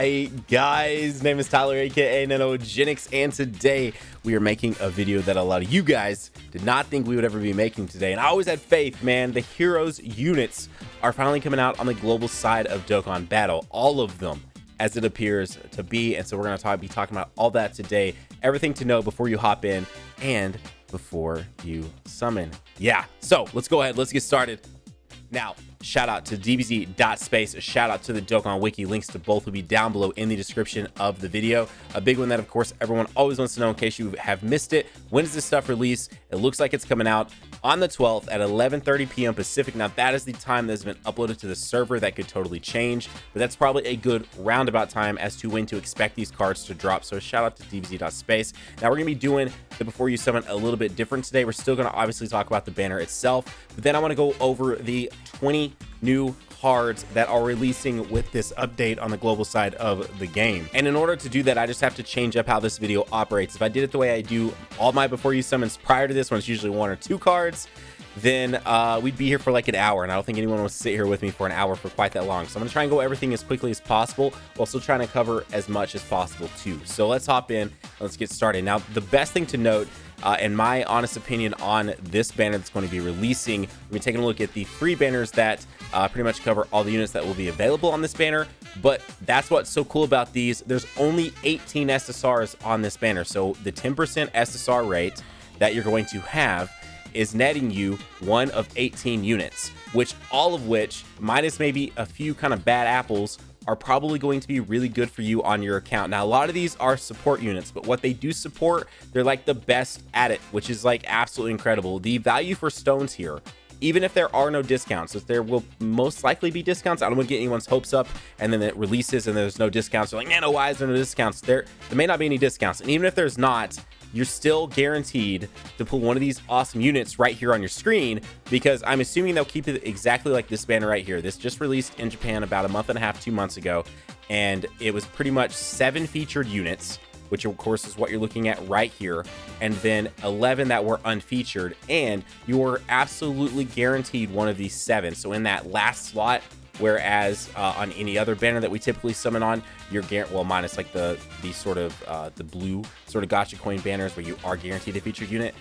Hi guys, name is Tyler aka Nanogenix, and today we are making a video that a lot of you guys did not think we would ever be making today. And I always had faith, man. The heroes units are finally coming out on the global side of Dokkan Battle, all of them as it appears to be. And so we're going to be talking about all that today, everything to know before you hop in and before you summon. Yeah, so let's go ahead, let's get started. Now, shout out to dbz.space, a shout out to the Dokkan Wiki. Links to both will be down below in the description of the video. A big one that, of course, everyone always wants to know in case you have missed it. When does this stuff release? It looks like it's coming out on the 12th at 11:30 p.m. Pacific. Now, that is the time that has been uploaded to the server. That could totally change, but that's probably a good roundabout time as to when to expect these cards to drop. So shout out to dbz.space. Now, we're going to be doing the Before You Summon a little bit different today. We're still going to obviously talk about the banner itself, but then I want to go over the 20 new cards that are releasing with this update on the global side of the game. And in order to do that, I just have to change up how this video operates. If I did it the way I do all my Before You Summons prior to this one, it's usually 1 or 2 cards, then we'd be here for like an hour, and I don't think anyone wants to sit here with me for an hour for quite that long. So I'm gonna try and go everything as quickly as possible while still trying to cover as much as possible too. So let's hop in, let's get started. Now, the best thing to note, in my honest opinion on this banner that's going to be releasing, we're taking a look at the 3 banners that pretty much cover all the units that will be available on this banner. But that's what's so cool about these. There's only 18 SSRs on this banner, so the 10% SSR rate that you're going to have is netting you 1 of 18 units, which all of which, minus maybe a few kind of bad apples, are probably going to be really good for you on your account. Now, a lot of these are support units, but what they do support, they're like the best at it, which is like absolutely incredible. The value for stones here, even if there are no discounts, if there will most likely be discounts, I don't want to get anyone's hopes up and then it releases and there's no discounts. They're like, man, no, why is there no discounts? There may not be any discounts, and even if there's not, you're still guaranteed to pull one of these awesome units right here on your screen, because I'm assuming they'll keep it exactly like this banner right here. This just released in Japan about a month and a half, 2 months ago, and it was pretty much 7 featured units, which of course is what you're looking at right here, and then 11 that were unfeatured, and you're absolutely guaranteed one of these 7. So in that last slot, whereas on any other banner that we typically summon on, you're well, minus like the sort of the blue sort of gotcha coin banners where you are guaranteed a featured unit,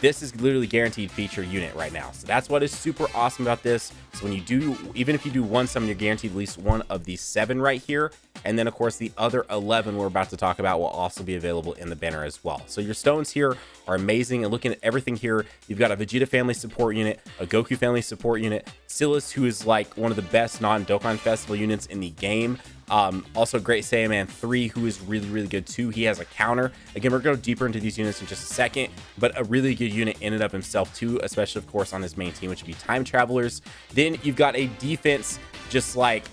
this is literally guaranteed feature unit right now. So that's what is super awesome about this. So when you do, even if you do 1 summon, you're guaranteed at least 1 of these 7 right here. And then of course the other 11 we're about to talk about will also be available in the banner as well. So your stones here are amazing. And looking at everything here, you've got a Vegeta family support unit, a Goku family support unit, Silas, who is like one of the best non-Dokkan Festival units in the game. Also Great Saiyaman 3, who is really good too. He has a counter. Again, we're going to go deeper into these units in just a second, but a really good unit in and of himself too, especially of course on his main team, which would be Time Travelers. Then you've got a defense just like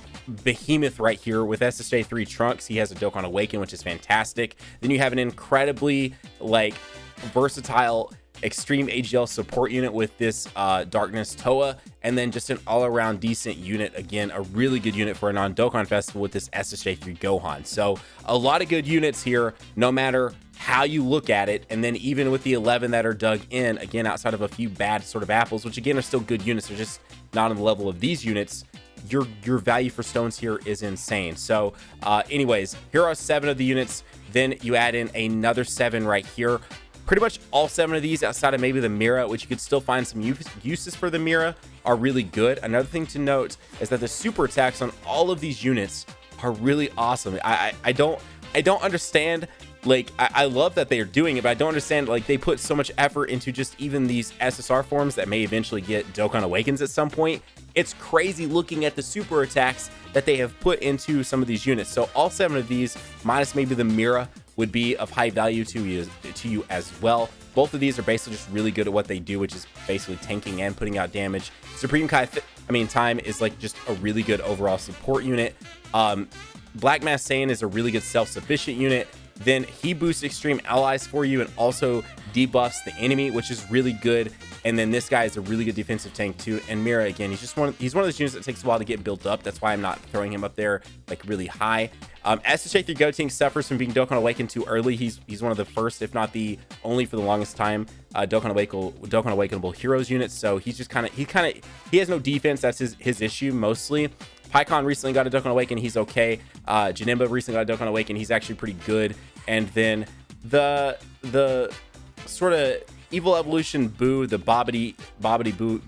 behemoth right here with Ssj3 Trunks. He has a Dokkan Awaken, which is fantastic. Then you have an incredibly like versatile extreme AGL support unit with this Darkness Toa, and then just an all-around decent unit. Again, a really good unit for a non-Dokkan Festival with this Ssj3 Gohan. So a lot of good units here, no matter how you look at it. And then even with the 11 that are dug in, again, outside of a few bad sort of apples, which again are still good units, they're just not on the level of these units, your value for stones here is insane. So anyways, here are 7 of the units. Then you add in another 7 right here. Pretty much all 7 of these, outside of maybe the Mira, which you could still find some uses for the Mira, are really good. Another thing to note is that the super attacks on all of these units are really awesome. I don't understand. Like, I love that they are doing it, but I don't understand, like, they put so much effort into just even these SSR forms that may eventually get Dokkan Awakens at some point. It's crazy looking at the super attacks that they have put into some of these units. So all 7 of these, minus maybe the Mira, would be of high value to you as well. Both of these are basically just really good at what they do, which is basically tanking and putting out damage. Supreme Time is like just a really good overall support unit. Black Mass Saiyan is a really good self-sufficient unit. Then he boosts extreme allies for you and also debuffs the enemy, which is really good. And then this guy is a really good defensive tank too. And Mira, again, he's one of those units that takes a while to get built up. That's why I'm not throwing him up there like really high. Ssj3 Zan suffers from being Dokkan Awakened too early. He's one of the first, if not the only for the longest time, Dokkan Awakenable heroes units. So he's just he has no defense. That's his issue mostly. Pycon recently got a Dokkan Awaken. He's okay. Janemba recently got a Dokkan Awaken. He's actually pretty good. And then the sort of Evil Evolution Boo, the Bobbity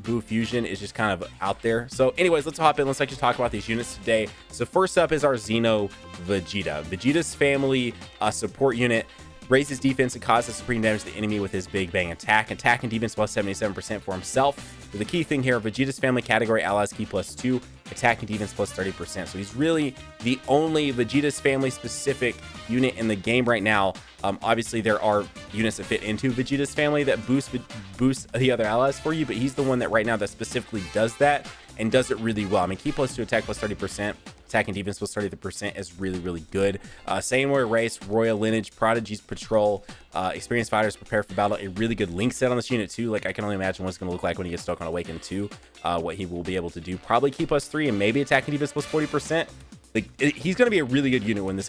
Boo fusion is just kind of out there. So anyways, let's hop in. Let's actually talk about these units today. So first up is our Zeno Vegeta. Vegeta's family support unit raises defense and causes supreme damage to the enemy with his Big Bang attack. Attack and defense plus 77% for himself. But the key thing here, Vegeta's family category allies key plus 2, attack and defense plus 30%. So he's really the only Vegeta's family specific unit in the game right now. Obviously there are units that fit into Vegeta's family that boost the other allies for you, but he's the one that right now that specifically does that and does it really well. I mean, key plus 2, attack plus 30%, attack and defense plus 30% is really good. Sandman race, royal lineage, prodigies patrol, experienced fighters prepare for battle. A really good link set on this unit too. Like I can only imagine what it's going to look like when he gets Dokkan Awakened too. What he will be able to do, probably key plus 3 and maybe attack and defense plus 40%. Like he's going to be a really good unit when this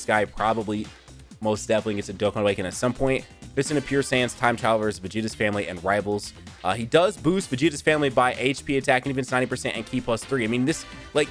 guy probably most definitely gets a Dokkan Awaken at some point. Fits into Pure Saiyans, Time Travelers, Vegeta's family, and Rivals. He does boost Vegeta's family by HP, attack, and even 90%, and key plus 3. I mean, this, like,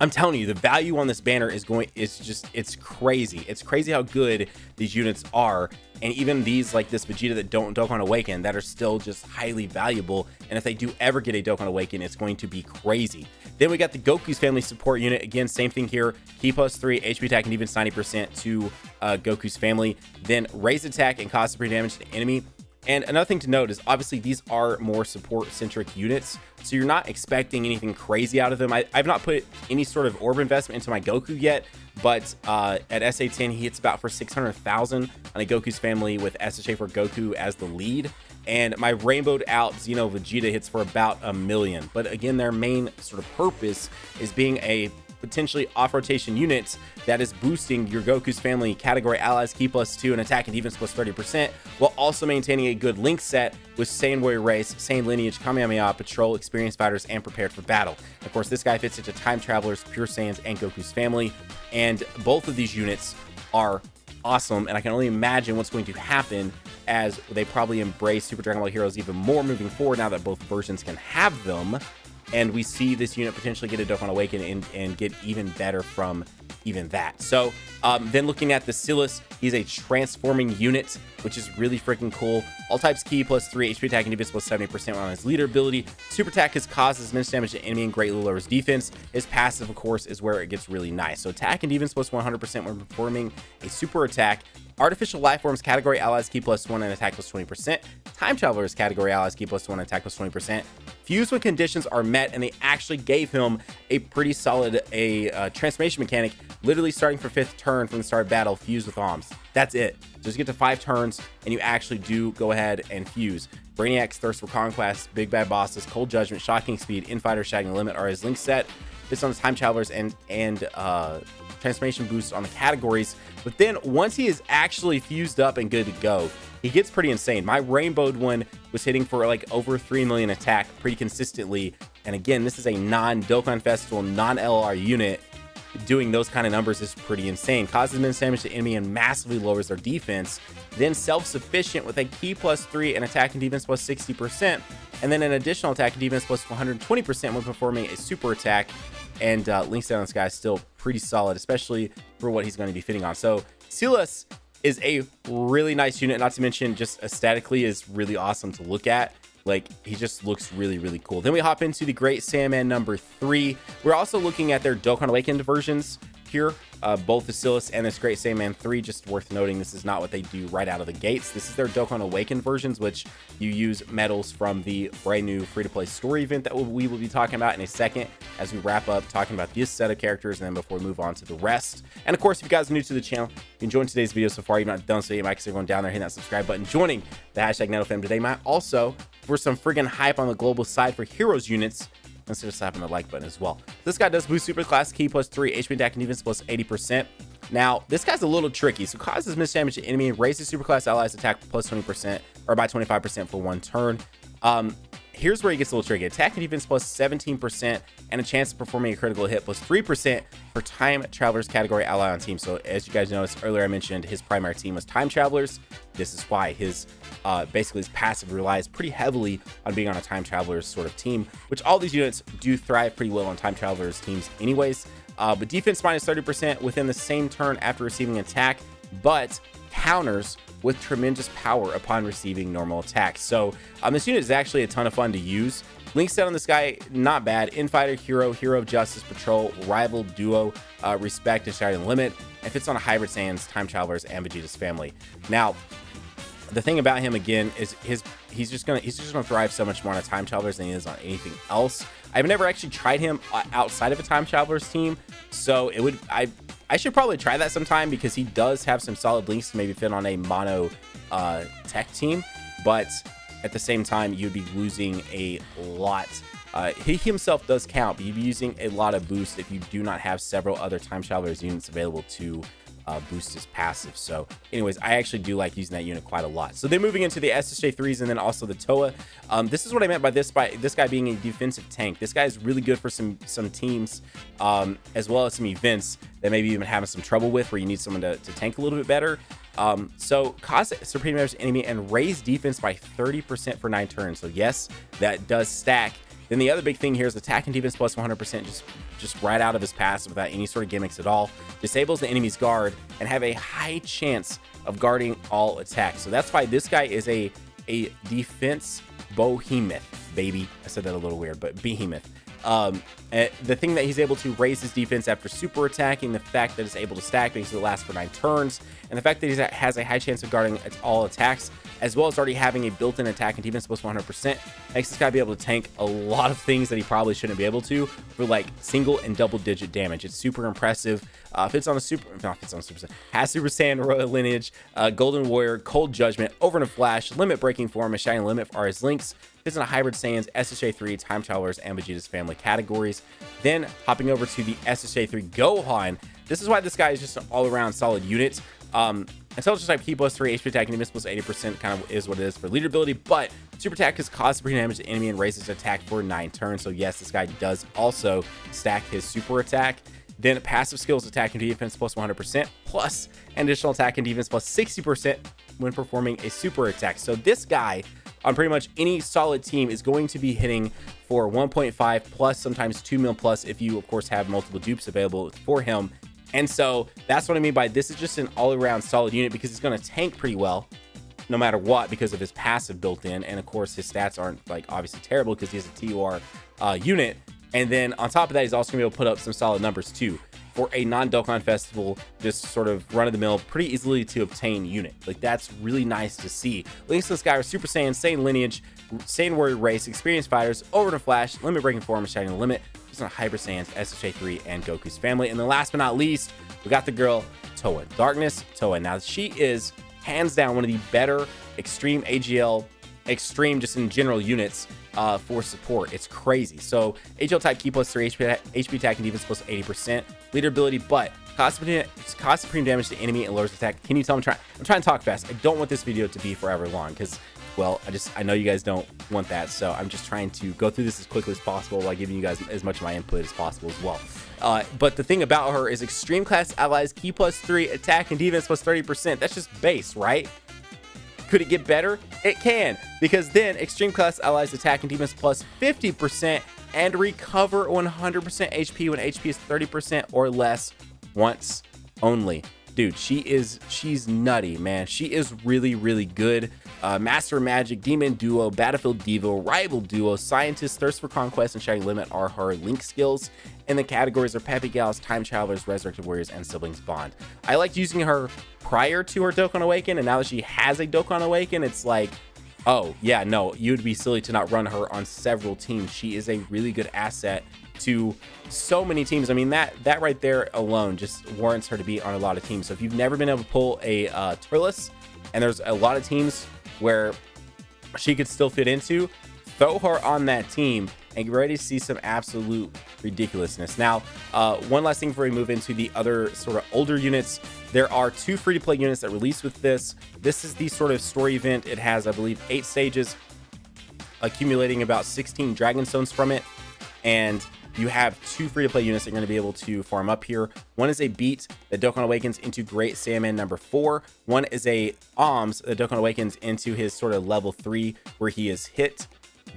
I'm telling you, the value on this banner is it's crazy. It's crazy how good these units are. And even these, like this Vegeta that don't Dokkan Awaken, that are still just highly valuable. And if they do ever get a Dokkan Awaken, it's going to be crazy. Then we got the Goku's family support unit. Again, same thing here. Key plus 3, HP attack, and even 90% to Goku's family. Then raise attack and cause supreme damage to the enemy. And another thing to note is obviously these are more support-centric units, so you're not expecting anything crazy out of them. I've not put any sort of orb investment into my Goku yet, but at SA10 he hits about for 600,000 on a Goku's family with Ssj for Goku as the lead. And my rainbowed out Zeno Vegeta hits for about 1 million. But again, their main sort of purpose is being a potentially off-rotation unit that is boosting your Goku's family category allies key plus 2 and attack and defense plus 30%, while also maintaining a good link set with Saiyan Warrior Race, Saiyan Lineage, Kamehameha, Patrol, Experienced Fighters, and Prepared for Battle. Of course, this guy fits into Time Travelers, Pure Saiyans, and Goku's family, and both of these units are awesome, and I can only imagine what's going to happen as they probably embrace Super Dragon Ball Heroes even more moving forward now that both versions can have them. And we see this unit potentially get a Dokkan Awaken and get even better from even that. So then looking at the Silas, he's a transforming unit, which is really freaking cool. All types key plus 3, HP attack and defense plus 70% on his leader ability. Super attack causes immense damage to enemy and greatly lowers defense. His passive, of course, is where it gets really nice. So attack and defense plus 100% when performing a super attack. Artificial Life Forms category allies key plus 1 and attack plus 20%. Time Travelers category allies key plus 1 and attack plus 20%. Fuse when conditions are met, and they actually gave him a pretty solid transformation mechanic, literally starting for 5th turn from the start of battle, fuse with OMS. That's it. Just get to 5 turns, and you actually do go ahead and fuse. Brainiac's Thirst for Conquest, Big Bad Bosses, Cold Judgment, Shocking Speed, Infighter, Shagging Limit are his link set. This on the Time Travelers and transformation boost on the categories. But then once he is actually fused up and good to go, he gets pretty insane. My rainbowed one was hitting for like over 3 million attack pretty consistently. And again, this is a non-Dokkan Festival, non-LR unit. Doing those kind of numbers is pretty insane. Causes immense damage to enemy and massively lowers their defense. Then self-sufficient with a key plus 3 and attack and defense plus 60%. And then an additional attack and defense plus 120% when performing a super attack. And links down on this guy is still pretty solid, especially for what he's going to be fitting on. So Silas is a really nice unit, not to mention just aesthetically is really awesome to look at. Like, he just looks really cool. Then we hop into the Great Sandman number 3. We're also looking at their Dokkan Awakened versions here, both the Silas and this Great Sandman 3. Just worth noting, this is not what they do right out of the gates. This is their Dokkan Awakened versions, which you use medals from the brand new free-to-play story event that we will be talking about in a second as we wrap up talking about this set of characters, and then before we move on to the rest. And of course, if you guys are new to the channel, you enjoyed today's video so far, you've not done so yet, consider going down there, hitting that subscribe button, joining the hashtag NanoFam today. Might also, for some friggin' hype on the global side for heroes units, consider slapping the like button as well. This guy does boost super class key plus 3, HP attack and defense plus 80%. Now, this guy's a little tricky. So causes miss damage to enemy, raises superclass allies attack plus 20% or by 25% for 1 turn. Here's where he gets a little tricky. Attack and defense plus 17% and a chance of performing a critical hit plus 3% for time travelers category ally on team. So as you guys noticed earlier, I mentioned his primary team was time travelers. This is why his basically his passive relies pretty heavily on being on a time travelers sort of team, which all these units do thrive pretty well on time travelers teams anyways. But defense minus 30% within the same turn after receiving attack, but counters with tremendous power upon receiving normal attacks. So this unit is actually a ton of fun to use. Link set on this guy, not bad. Infighter, hero, hero of justice, patrol, rival, duo, respect, and shining limit. And fits on a hybrid Saiyans, time travelers, and Vegeta's family. Now, the thing about him again is he's just gonna thrive so much more on a time travelers than he is on anything else. I've never actually tried him outside of a time travelers team, so I should probably try that sometime because he does have some solid links to maybe fit on a mono tech team, but at the same time you'd be losing a lot. He himself does count, but you'd be using a lot of boost if you do not have several other time travelers units available to boost his passive. So anyways, I actually do like using that unit quite a lot. So then moving into the Ssj3s and then also the Toa. This is what I meant by this guy being a defensive tank. This guy is really good for some teams as well as some events that maybe even having some trouble with where you need someone to tank a little bit better. So cause supreme damage to enemy and raise defense by 30% for 9 turns. So yes, that does stack. Then the other big thing here is attack and defense plus 100%, just right out of his passive without any sort of gimmicks at all. Disables the enemy's guard and have a high chance of guarding all attacks. So that's why this guy is a defense behemoth, baby. I said that a little weird, but behemoth. The thing that he's able to raise his defense after super attacking, the fact that it's able to stack makes it last for 9 turns, and the fact that he has a high chance of guarding all attacks, as well as already having a built-in attack and defense plus 100%, makes this guy be able to tank a lot of things that he probably shouldn't be able to for like single and double-digit damage. It's super impressive. Has Super Saiyan Royal Lineage, Golden Warrior, Cold Judgment, Over in a Flash, Limit Breaking Form, and Shining Limit are his links. Fits in a hybrid Saiyans, Ssj3, Time Travelers, and Vegeta's family categories. Then hopping over to the Ssj3 Gohan. This is why this guy is just an all-around solid unit. Intelligence type, key plus 3, HP attack, and defense plus 80% kind of is what it is for leader ability, but super attack has caused supreme damage to enemy and raises attack for 9 turns. So yes, this guy does also stack his super attack. Then passive skills, attack and defense plus 100%, plus an additional attack and defense plus 60% when performing a super attack. So this guy on pretty much any solid team is going to be hitting for 1.5 plus, sometimes 2 mil plus if you of course have multiple dupes available for him. And so that's what I mean by this is just an all-around solid unit because he's going to tank pretty well no matter what because of his passive built in, and of course his stats aren't like obviously terrible because he has a TOR unit. And then on top of that, he's also gonna be able to put up some solid numbers too for a non-Dokkan Festival, just sort of run-of-the-mill, pretty easily to obtain unit. Like that's really nice to see. Links to this guy are Super Saiyan, Saiyan Lineage, Saiyan Warrior Race, Experienced Fighters, Over in a Flash, Limit Breaking Form, and Shining Limit. He's on Hyper Saiyans, Ssj3, and Goku's family. And then last but not least, we got the girl Toa. Darkness Toa. Now she is hands down one of the better extreme AGL, extreme just in general units for support. It's crazy. So AGL type, key plus 3, HP attack and defense plus 80%, leader ability, but cost supreme damage to enemy and lowers attack. Can you tell I'm trying to talk fast. I don't want this video to be forever long because, well, I know you guys don't want that, so I'm just trying to go through this as quickly as possible while giving you guys as much of my input as possible as well. But the thing about her is extreme class allies, key plus 3, attack and defense plus 30%. That's just base, right? Could it get better? It can, because then extreme class allies attack and defense plus 50% and recover 100% HP when HP is 30% or less once only. Dude, she's nutty, man. She is really, really good. Master Magic, Demon Duo, Battlefield Devo, Rival Duo, Scientist, Thirst for Conquest, and Shining Limit are her link skills. And the categories are Peppy Gals, Time Travelers, Resurrected Warriors, and Siblings Bond. I liked using her prior to her Dokkan Awaken, and now that she has a Dokkan Awaken, it's like, oh, yeah, no, you would be silly to not run her on several teams. She is a really good asset to so many teams. I mean, that right there alone just warrants her to be on a lot of teams. So if you've never been able to pull a Turles, and there's a lot of teams where she could still fit into, throw her on that team and get ready to see some absolute ridiculousness. Now, one last thing before we move into the other sort of older units, there are 2 free-to-play units that release with this. This is the sort of story event. It has, I believe, 8 stages, accumulating about 16 dragon stones from it, and you have 2 free-to-play units that you're going to be able to farm up here. One is a beat that Dokkan awakens into Great Sandman number 4. One is a alms that Dokkan awakens into his sort of level 3, where he is hit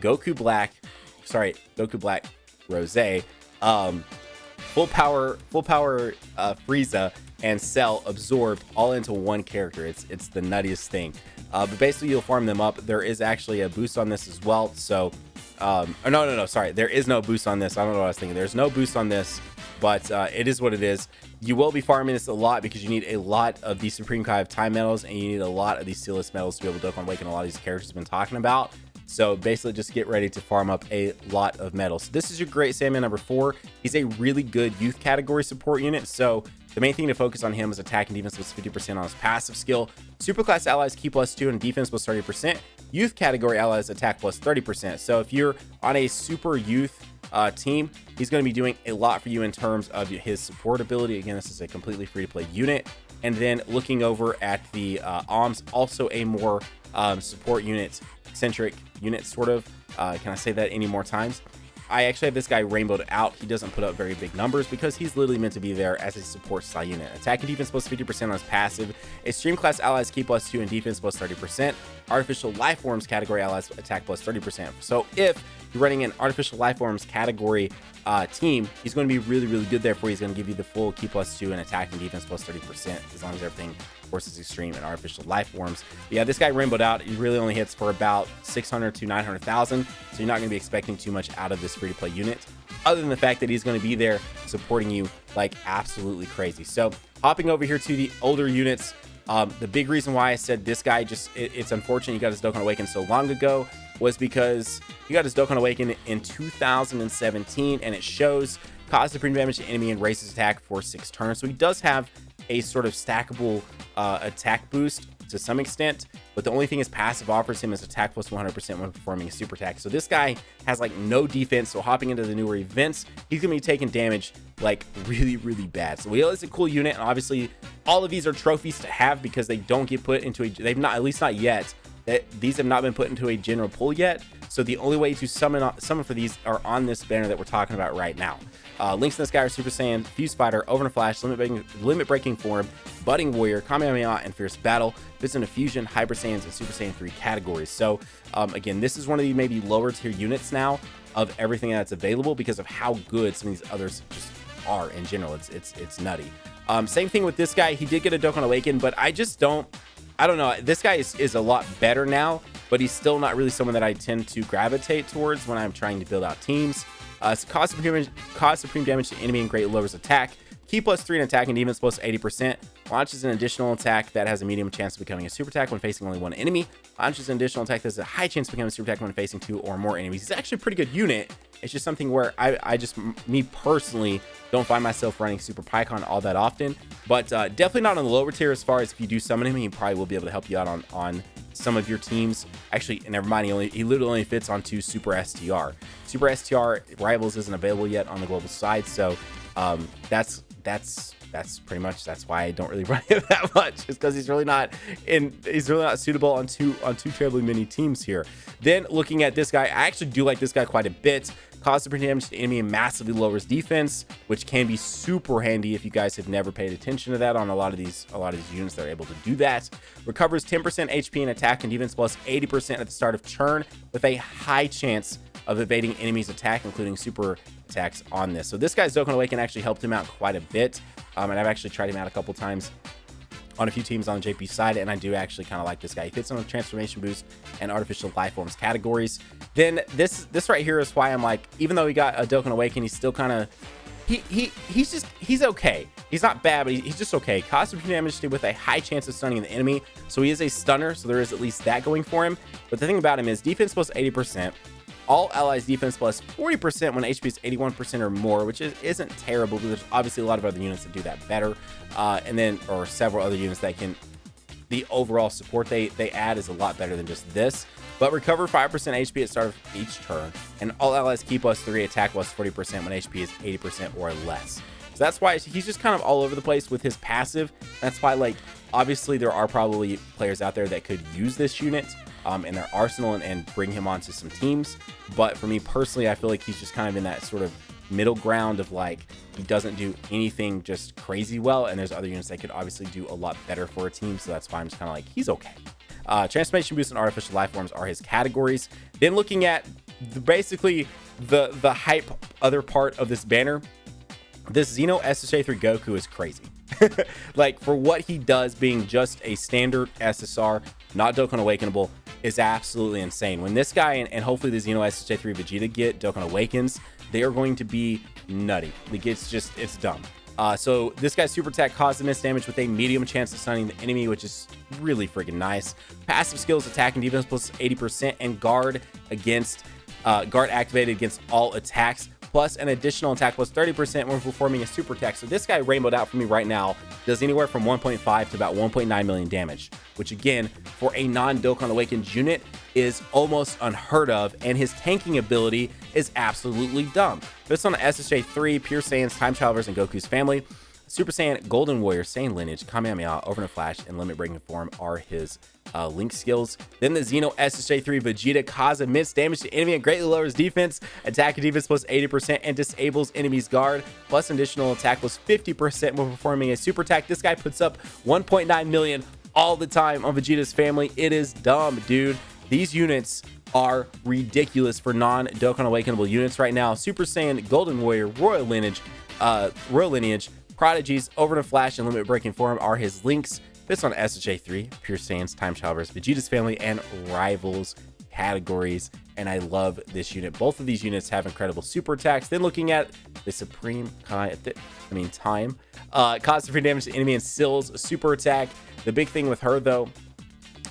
Goku Black Rose, full power Frieza, and Cell absorbed all into one character. It's the nuttiest thing. But basically you'll farm them up. There is actually a boost on this as well. So no, sorry, there is no boost on this. I don't know what I was thinking. There's no boost on this, but it is what it is. You will be farming this a lot because you need a lot of these Supreme Kai of Time medals, and you need a lot of these Sealess medals to be able to Dokkan awaken a lot of these characters I've been talking about. So basically just get ready to farm up a lot of medals. So this is your Great Sandman number 4. He's a really good youth category support unit. So the main thing to focus on him is attack and defense plus 50% on his passive skill. Superclass allies key +2 and defense plus 30%. Youth category allies attack plus 30%. So if you're on a super youth team, he's going to be doing a lot for you in terms of his support ability. Again, this is a completely free to play unit. And then looking over at the alms, also a more support unit centric unit, sort of. Can I say that any more times? I actually have this guy rainbowed out. He doesn't put up very big numbers because he's literally meant to be there as a support style unit. Attack and defense plus 50% on his passive. Extreme class allies key +2 and defense plus 30%. Artificial life forms category allies attack plus 30%. So if you're running an artificial life forms category team, he's going to be really, really good there for you. He's going to give you the full key +2 and attack and defense plus 30%, as long as everything forces extreme and artificial life forms. But yeah, this guy rainbowed out. He really only hits for about 600 to 900,000, so you're not going to be expecting too much out of this free-to-play unit, other than the fact that he's going to be there supporting you like absolutely crazy. So hopping over here to the older units, the big reason why I said this guy it's unfortunate he got his Dokkan Awaken so long ago was because he got his Dokkan Awaken in 2017, and it shows cause supreme damage to enemy and raise his attack for 6 turns. So he does have a sort of stackable attack boost to some extent, but the only thing his passive offers him is attack plus 100% when performing a super attack. So this guy has like no defense, so hopping into the newer events, he's gonna be taking damage like really, really bad. So Wheel is a cool unit, and obviously all of these are trophies to have because they don't get put into they've not, at least not yet, these have not been put into a general pool yet. So the only way to summon for these are on this banner that we're talking about right now. Links in this guy are Super Saiyan, Fuse Fighter, Overnight Flash, Limit Breaking Form, Budding Warrior, Kamehameha, and Fierce Battle. Fits into Fusion, Hyper Saiyans, and Super Saiyan 3 categories. So again, this is one of the maybe lower tier units now of everything that's available because of how good some of these others just are in general. It's nutty. Same thing with this guy. He did get a Dokkan Awaken, but I don't know. This guy is a lot better now, but he's still not really someone that I tend to gravitate towards when I'm trying to build out teams. So cause supreme damage to enemy and great lowers attack. Key +3 in attack and defense plus 80%. Launches an additional attack that has a medium chance of becoming a super attack when facing only one enemy. Launches an additional attack that has a high chance of becoming a super attack when facing 2 or more enemies. He's actually a pretty good unit. It's just something where me personally, don't find myself running Super Pycon all that often. But definitely not on the lower tier as far as if you do summon him, he probably will be able to help you out on some of your teams. Actually, never mind, he literally only fits onto Super STR. Super STR Rivals isn't available yet on the global side, so that's pretty much, that's why I don't really run him that much, is because he's really not suitable on too terribly many teams here. Then looking at this guy, I actually do like this guy quite a bit. Cause supreme damage to enemy and massively lowers defense, which can be super handy if you guys have never paid attention to that on a lot of these units that are able to do that. Recovers 10% HP in attack and defense plus 80% at the start of turn, with a high chance of evading enemies' attack, including super attacks on this. So this guy's Dokkan Awaken actually helped him out quite a bit, and I've actually tried him out a couple times on a few teams on the JP side, and I do actually kind of like this guy. He fits on the transformation boost and artificial life forms categories. Then this right here is why I'm like, even though he got a Dokkan Awaken, he's still kind of he's okay. He's not bad, but he's just okay. Cause supreme damage with a high chance of stunning the enemy, so he is a stunner, so there is at least that going for him. But the thing about him is defense plus 80%. All allies defense plus 40% when HP is 81% or more, which isn't terrible, but there's obviously a lot of other units that do that better. And then, or several other units that can the overall support they add is a lot better than just this. But recover 5% HP at start of each turn, and all allies keep +3, attack +40% when HP is 80% or less. So that's why he's just kind of all over the place with his passive. That's why, like, obviously there are probably players out there that could use this unit in their arsenal and bring him onto some teams. But for me personally, I feel like he's just kind of in that sort of middle ground of, like, he doesn't do anything just crazy well, and there's other units that could obviously do a lot better for a team. So that's why I'm just kind of like, he's okay. Transformation boost and artificial life forms are his categories. Then looking at basically the hype other part of this banner, this Zeno Ssj3 Goku is crazy. Like, for what he does, being just a standard SSR, not Dokkan Awakenable, is absolutely insane. When this guy and hopefully the Zeno Ssj3 Vegeta get Dokkan Awakens, they are going to be nutty. Like, it's dumb. So this guy's super attack causes miss damage with a medium chance of stunning the enemy, which is really freaking nice. Passive skills, attack and defense plus 80%, and guard activated against all attacks, plus an additional attack plus 30% when performing a super attack. So this guy rainbowed out for me right now does anywhere from 1.5 to about 1.9 million damage, which again, for a non-Dokkan Awakened unit, is almost unheard of, and his tanking ability is absolutely dumb. This on Ssj3, Pure Saiyans, Time Travelers, and Goku's family. Super Saiyan, Golden Warrior, Saiyan Lineage, Kamehameha, Overnight Flash, and Limit Breaking Form are his link skills. Then the Zeno Ssj3 Vegeta causes immense damage to enemy and greatly lowers defense, attack and defense plus 80%, and disables enemy's guard, plus additional attack plus 50% when performing a super attack. This guy puts up 1.9 million all the time on Vegeta's family. It is dumb, dude. These units are ridiculous for non-Dokkan Awakenable units right now. Super Saiyan, Golden Warrior, Royal Lineage, Prodigies, Overnight Flash, and Limit Breaking Form are his links. This on Ssj3, Pure Saiyans, Time Travelers, Vegeta's family, and Rivals categories. And I love this unit. Both of these units have incredible super attacks. Then looking at the Supreme Time, cause supreme damage to enemy and Sill's super attack. The big thing with her, though,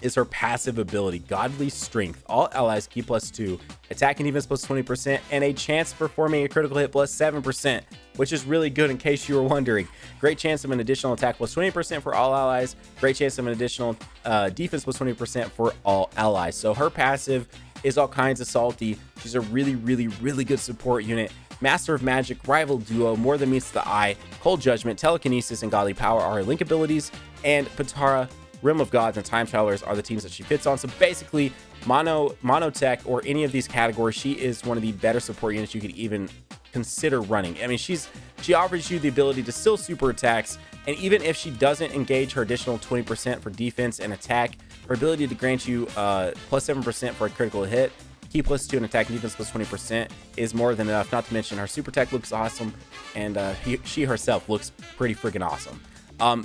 is her passive ability, Godly Strength. All allies keep +2, attack and defense plus 20%, and a chance of performing a critical hit plus 7%, which is really good in case you were wondering. Great chance of an additional attack plus 20% for all allies. Great chance of an additional defense plus 20% for all allies. So her passive is all kinds of salty. She's a really, really, really good support unit. Master of Magic, Rival Duo, More Than Meets the Eye, Cold Judgment, Telekinesis, and Godly Power are her link abilities, and Patara, Realm of Gods, and Time Travelers are the teams that she fits on. So basically, Monotech or any of these categories, she is one of the better support units you could even consider running. I mean, she offers you the ability to still super attacks, and even if she doesn't engage her additional 20% for defense and attack, her ability to grant you plus 7% for a critical hit, key +2 and attack and defense plus 20% is more than enough. Not to mention her super attack looks awesome, and she herself looks pretty freaking awesome.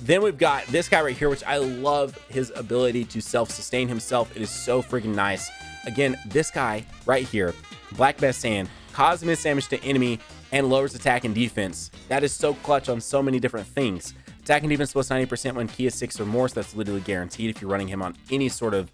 Then we've got this guy right here, which I love his ability to self-sustain himself. It is so freaking nice. Again, this guy right here, Black Best Saiyan, causes miss damage to enemy and lowers attack and defense. That is so clutch on so many different things. Attack and defense plus 90% when key is 6 or more, so that's literally guaranteed if you're running him on any sort of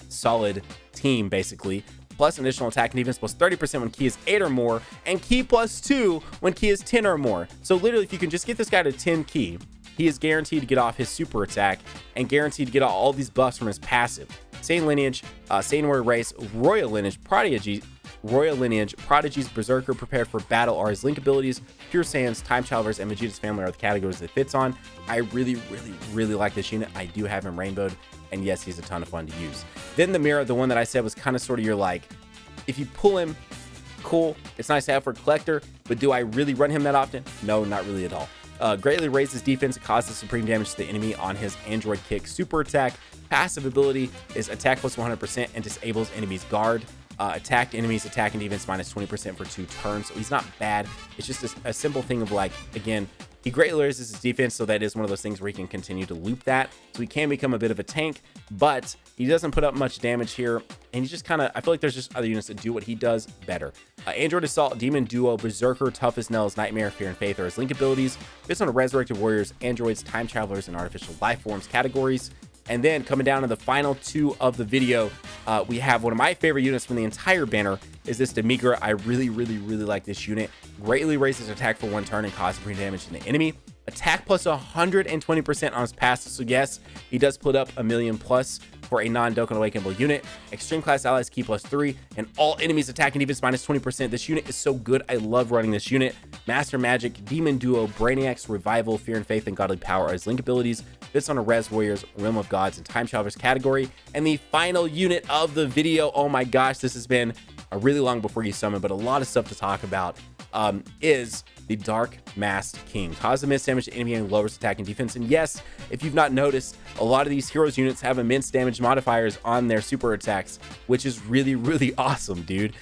solid team, basically. Plus additional attack and defense plus 30% when key is 8 or more, and key +2 when key is 10 or more. So literally, if you can just get this guy to 10 key, he is guaranteed to get off his super attack and guaranteed to get all these buffs from his passive. Saiyan Lineage, Saiyan Warrior Race, Royal Lineage, Prodigies, Berserker, Prepared for Battle are his link abilities. Pure Saiyans, Time Travelers, and Vegeta's family are the categories that fits on. I really, really, really like this unit. I do have him rainbowed, and yes, he's a ton of fun to use. Then the Mirror, the one that I said was kind of sort of your, like, if you pull him, cool, it's nice to have for a collector, but do I really run him that often? No, not really at all. Greatly raises defense and causes supreme damage to the enemy on his Android Kick super attack. Passive ability is attack plus 100% and disables enemies guard. Attacked enemies attack and defense minus 20% for 2 turns. So he's not bad. It's just a simple thing of, like, again, he greatly raises his defense, so that is one of those things where he can continue to loop that. So he can become a bit of a tank, but he doesn't put up much damage here. And he's just kind of, I feel like there's just other units that do what he does better. Android Assault, Demon Duo, Berserker, Tough as Nails, Nightmare, Fear, and Faith are his link abilities. This one, Resurrected Warriors, Androids, Time Travelers, and Artificial Life Forms categories. And then coming down to the final 2 of the video, we have one of my favorite units from the entire banner is this Demigra. I really, really, really like this unit. Greatly raises attack for 1 turn and causes supreme damage to the enemy. attack plus 120% on his passes. So yes, he does put up a million plus for a non-Dokkan Awakenable unit. Extreme class allies key +3, and all enemies attacking defense -20%. This unit is so good. I love running this unit. Master Magic, Demon Duo, Brainiacs, Revival, Fear and Faith, and Godly Power are his link abilities. Fits on a Res Warriors, Realm of Gods, and Time Travelers category. And the final unit of the video, oh my gosh, this has been a really long before you summon, but a lot of stuff to talk about, is the Dark Masked King. Cause immense damage to enemy and lowers attack and defense. And yes, if you've not noticed, a lot of these heroes units have immense damage modifiers on their super attacks, which is really, really awesome, dude.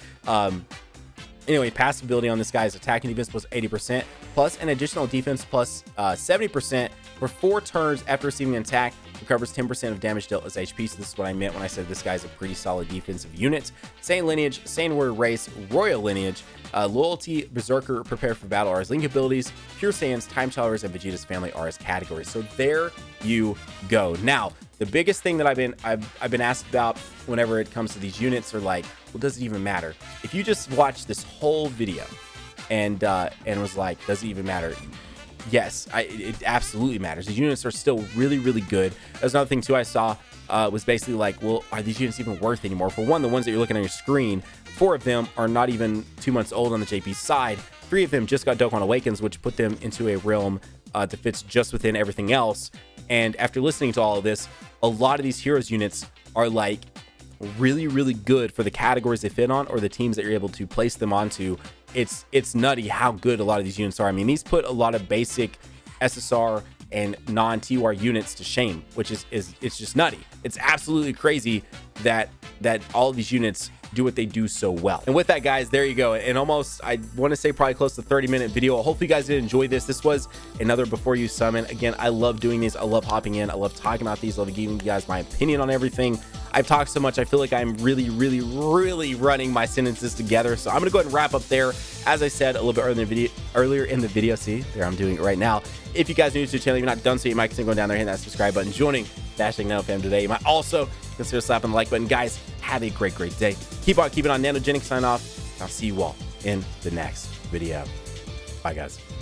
Anyway, passive ability on this guy is attack and defense plus 80%, plus an additional defense plus 70% for 4 turns after receiving an attack. Recovers 10% of damage dealt as HP. So this is what I meant when I said this guy's a pretty solid defensive unit. Sane lineage, Sane warrior race, royal lineage, loyalty, berserker, prepare for battle are his link abilities. Pure Saiyans, time travelers, and Vegeta's family are his categories. So there you go. Now, the biggest thing that I've been asked about whenever it comes to these units are like, well, does it even matter? If you just watch this whole video and was like, does it even matter? Yes, it absolutely matters. These units are still really, really good. That's another thing too I saw was basically like, well, are these units even worth anymore? For one, the ones that you're looking on your screen, 4 of them are not even 2 months old on the JP side. 3 of them just got Dokkan Awakens, which put them into a realm that fits just within everything else. And after listening to all of this, a lot of these heroes units are like really, really good for the categories they fit on or the teams that you're able to place them onto. It's nutty how good a lot of these units are. I mean, these put a lot of basic SSR and non-TWAR units to shame, which is it's just nutty. It's absolutely crazy that all of these units do what they do so well. And with that, guys, there you go. And almost, I want to say probably close to 30-minute video. Hopefully you guys did enjoy this. This was another before you summon. Again, I love doing these. I love hopping in. I love talking about these. I love giving you guys my opinion on everything. I've talked so much. I feel like I'm really, really, really running my sentences together. So I'm going to go ahead and wrap up there. As I said a little bit earlier in the video, see, there I'm doing it right now. If you guys are new to the channel, you're not done so, you might consider going down there, hitting that subscribe button, joining #NanoFam today. You might also consider slapping the like button. Guys, have a great, great day. Keep on keeping on. Nanogenix sign off. I'll see you all in the next video. Bye, guys.